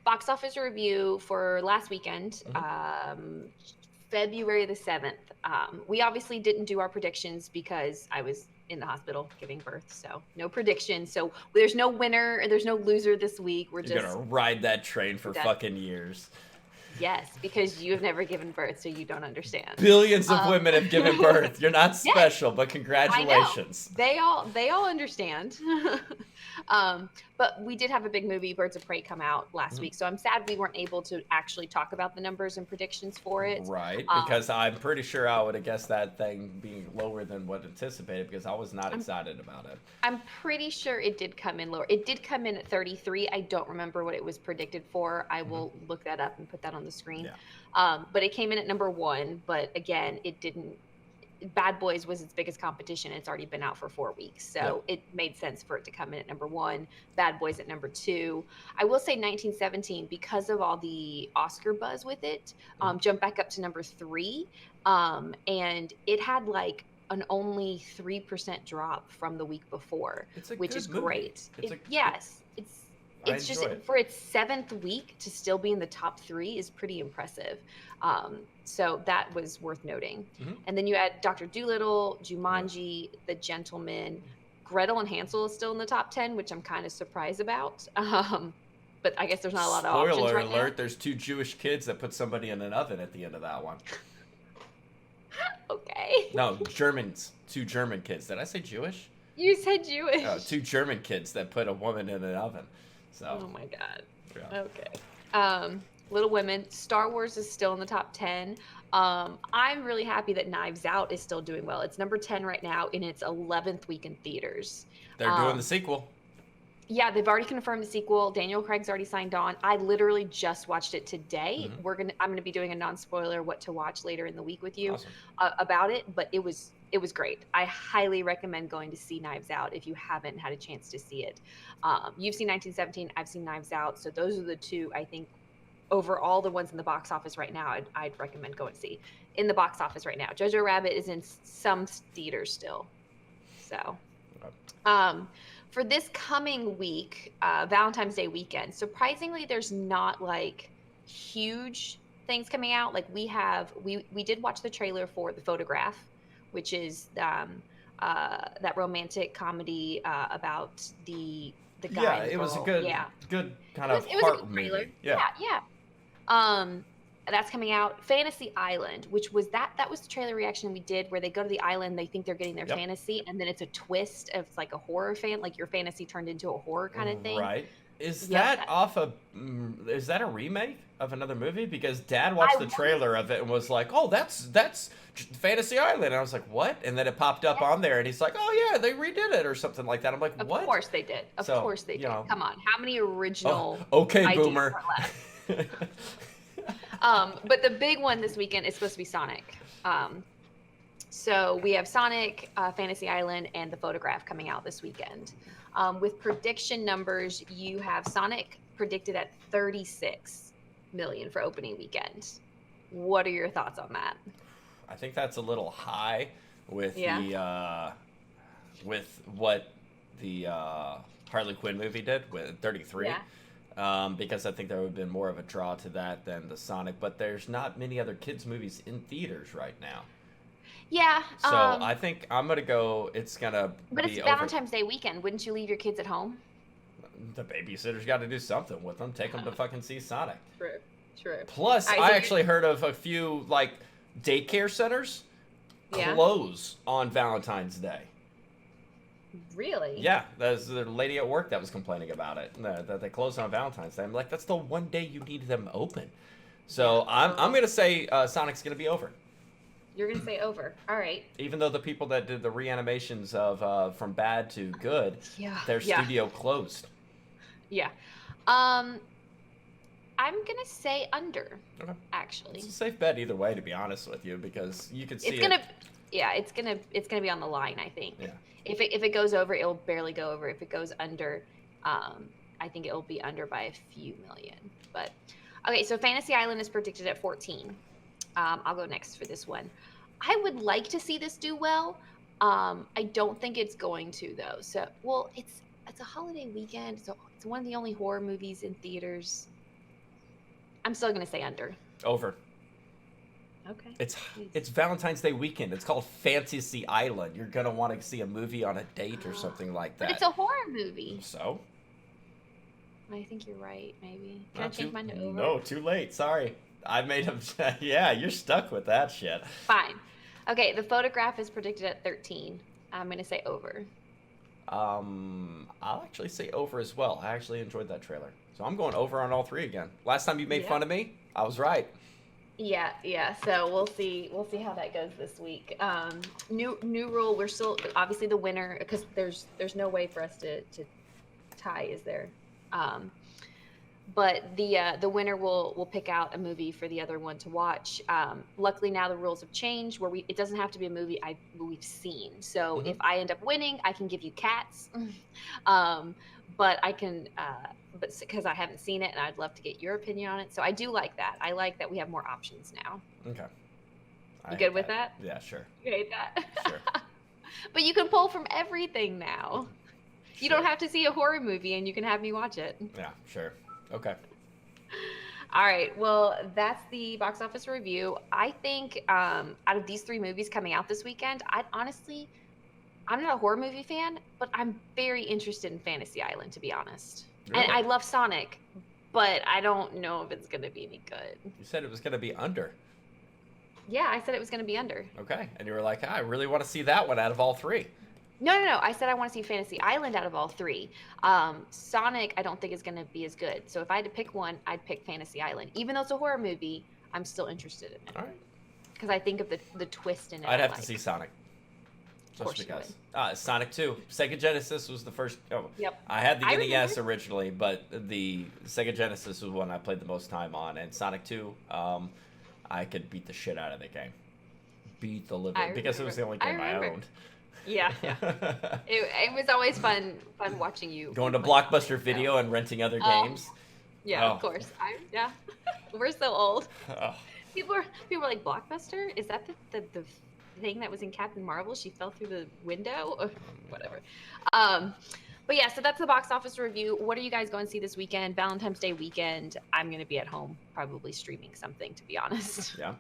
box office review for last weekend, Mhm. February the 7th. We obviously didn't do our predictions because I was in the hospital giving birth, so no predictions. So there's no winner and there's no loser this week. We're You're gonna just ride that train for done. fucking years. Yes, because you have never given birth, so you don't understand. Billions of Um, women have given birth. You're not yes, special, but I know. congratulations. They all understand. um, but we did have a big movie, Birds of Prey, come out last Mhm. week, so I'm sad we weren't able to actually talk about the numbers and predictions for it. Right, Um, because I'm pretty sure I would have guessed that thing being lower than what anticipated because I was not I'm excited about it. I'm pretty sure it did come in lower. It did come in at 33. I don't remember what it was predicted for. I Hmm. will look that up and put that on the screen. Yeah. But it came in at number one. But again, it didn't. Bad Boys was its biggest competition. It's already been out for 4 weeks. Yep. So it made sense for it to come in at number one, Bad Boys at number two. I will say 1917, because of all the Oscar buzz with it, Hmm. jumped back up to number three. And it had like an only 3% drop from the week before, It's a which is good movie. great. It's a it, Yes, I it's just enjoy it. for its seventh week to still be in the top three is pretty impressive. So that was worth noting. Hmm. And then you had Dr. Dolittle, Yeah. Jumanji, The Gentleman. Gretel and Hansel is still in the top 10, which I'm kind of surprised about. But I guess there's not a lot of options Spoiler right now. alert: there's two Jewish kids that put somebody in an oven at the end of that one. Okay. No, Germans. Two German kids. Did I say Jewish? You said Jewish. Two German kids that put a woman in an oven. So, Oh my God. yeah. Okay. Little Women. Star Wars is still in the top 10. I'm really happy that Knives Out is still doing well. It's number 10 right now in its 11th week in theaters. They're doing the Um, sequel. yeah, they've already confirmed the sequel. Daniel Craig's already signed on. I literally just watched it today. Hmm. I'm gonna be doing a non-spoiler what to watch later in the week with you Awesome. about it, but it was great. I highly recommend going to see Knives Out if you haven't had a chance to see it. You've seen 1917, I've seen Knives Out, so those are the two I think over all the ones in the box office right now. I'd recommend going to see in the box office right now. Jojo Rabbit is in some theaters still, so. Um, for this coming week, Valentine's Day weekend, surprisingly, there's not like huge things coming out. Like we did watch the trailer for The Photograph, which is that romantic comedy about the guy Yeah, and the it was a girl. good, Yeah, good kind it was of it was a good heart trailer. movie. Yeah. Yeah, yeah. Um, that's coming out. Fantasy Island, which was that was the trailer reaction we did where they go to the island, they think they're getting their Yep. fantasy, and then it's a twist of like a horror like your fantasy turned into a horror kind of thing. Right. Is Yep. that off of? Is that a remake of another movie? Because Dad I watched the want trailer of it and was like, "Oh, that's Fantasy Island." And I was like, "What?" And then it popped up yes, on there, and he's like, "Oh yeah, they redid it or something like that." I'm like, of "What?" course they did. Of So course they you did. know, Come on. How many oh, original okay, ideas Boomer. are left? But the big one this weekend is supposed to be Sonic. So we have Sonic, Fantasy Island, and The Photograph coming out this weekend. With prediction numbers, you have Sonic predicted at 36 million for opening weekend. What are your thoughts on that? I think that's a little high with Yeah. the with what the Harley Quinn movie did with 33. Yeah. Because I think there would have been more of a draw to that than the Sonic, but there's not many other kids movies in theaters right now. Yeah. So I think I'm gonna go. It's gonna But it's be over. Valentine's Day weekend. Wouldn't you leave your kids at home? The babysitter's got to do something with them. Take them to fucking see Sonic. True. True. Plus, All right, I so actually heard of a few like daycare centers yeah. close on Valentine's Day. Really? Yeah, there's the lady at work that was complaining about it. That they closed on Valentine's Day. I'm like, that's the one day you need them open. Yeah. So I'm gonna say Sonic's gonna be over. You're gonna say over. All right. Even though the people that did the reanimations of From Bad to Good, Yeah. their Yeah. studio closed. Yeah. Um, I'm gonna say under, Okay. actually. It's a safe bet either way, to be honest with you, because you can see It's it. gonna, yeah, it's gonna be on the line, I think. Yeah. If it goes over, it'll barely go over. If it goes under, I think it'll be under by a few million. But okay, so Fantasy Island is predicted at 14. I'll go next for this one. I would like to see this do well. I don't think it's going to though. Well, it's a holiday weekend, so it's one of the only horror movies in theaters. I'm still gonna say under. Over. Okay. It's Please. it's Valentine's Day weekend. It's called Fantasy Island. You're gonna want to see a movie on a date or something like But it's that. a horror movie. So, I think you're right. Maybe. Can I not change too mine to over? no, too late. Sorry, I made him. Yeah, you're stuck with that shit. Fine. Okay. The photograph is predicted at 13. I'm gonna say over. I'll actually say over as well. I actually enjoyed that trailer, so I'm going over on all three again. Last time you made Yeah. fun of me, I was right. Yeah, yeah. So we'll see. We'll see how that goes this week. New rule. We're still obviously the winner because there's no way for us to tie, is there? Um, but the winner will pick out a movie for the other one to watch. Luckily now the rules have changed where it doesn't have to be a movie we've seen. So Hmm. if I end up winning, I can give you Cats, um, but I can but because I haven't seen it and I'd love to get your opinion on it. So I do like that. I like that we have more options now. Okay. I You hate good with that? Yeah, sure, You hate that? sure, But you can pull from everything now. You don't sure. have to see a horror movie and you can have me watch it. Yeah, sure. Okay. All right. Well, that's the box office review. I think out of these three movies coming out this weekend, I'm not a horror movie fan, but I'm very interested in Fantasy Island, to be honest. And Really? I love Sonic, but I don't know if it's going to be any good. You said it was gonna be under. Yeah, I said it was going to be under. Okay, and you were like, I really want to see that one out of all three. No. I said I want to see Fantasy Island out of all three. Sonic, I don't think is going to be as good. So if I had to pick one, I'd pick Fantasy Island. Even though it's a horror movie, I'm still interested in it All right. because I think of the twist in it. I'd I have like. to see Sonic. Of course Just you because. Sonic 2. Sega Genesis was the first. Oh, Yep. I had the I NES remember. originally, but the Sega Genesis was one I played the most time on. And Sonic 2, I could beat the shit out of the game. Beat the living. I Because it was the only remember. I game I remember. owned. Yeah. It was always fun watching you Going to play Blockbuster Sonic, so. Video and renting other Oh, games. yeah, Oh. of course. Yeah. We're so old. Oh, People are like, Blockbuster? Is that the thing that was in Captain Marvel? She fell through the window? Or whatever. But yeah, so that's the box office review. What are you guys going to see this weekend? Valentine's Day weekend. I'm going to be at home, probably streaming something, to be honest. yeah.